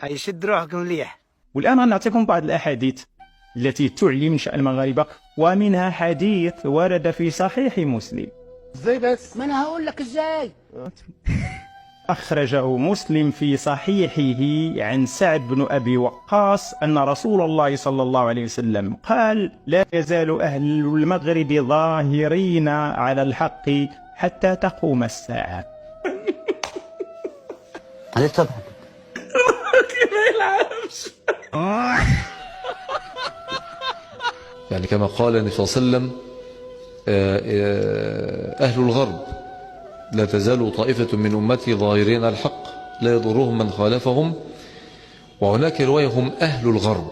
هيشد روحكم مليح. والآن غنعطيكم بعض الأحاديث التي تعلي من شأن المغاربة، ومنها حديث ورد في صحيح مسلم. ازاي بس؟ ما انا هقول لك ازاي. أخرجه مسلم في صحيحه عن سعد بن أبي وقاص أن رسول الله صلى الله عليه وسلم قال: لا يزال أهل المغرب ظاهرين على الحق حتى تقوم الساعة. عليه طبعا. يعني كما قال النبي صلى الله عليه وسلم: أهل الغرب لا تزال طائفة من أمتي ظاهرين على الحق لا يضرهم من خالفهم. وهناك رواية هم أهل الغرب.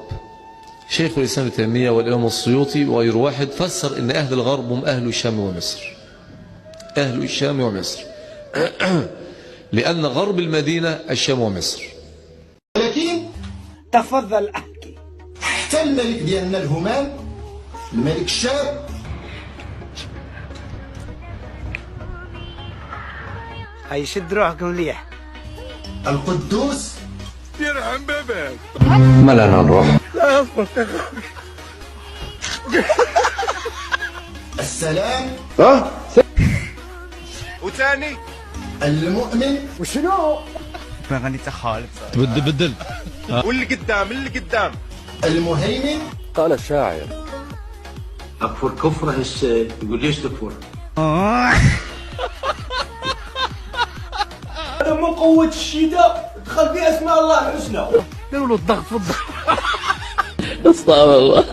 شيخ الإسلام ابن تيمية والإمام السيوطي وغير واحد فسر إن أهل الغرب هم أهل الشام ومصر. أهل الشام ومصر لأن غرب المدينة الشام ومصر. ولكن تفضل احكي. حتى الملك ديالنا الهمام، الملك الشاب، هيشد روحكم مليح. القدوس، يرحم باباك. مالا نروح. السلام، وثاني المؤمن، بدل واللي قدام اللي قدام. المهيمن، قال الشاعر: أكفر كفر هس يقول ليش تكفر؟ هذا من قوة الشدة دخل في أسماء الله الحسنى. قالوا له الضغط في الضغط. استغفر الله.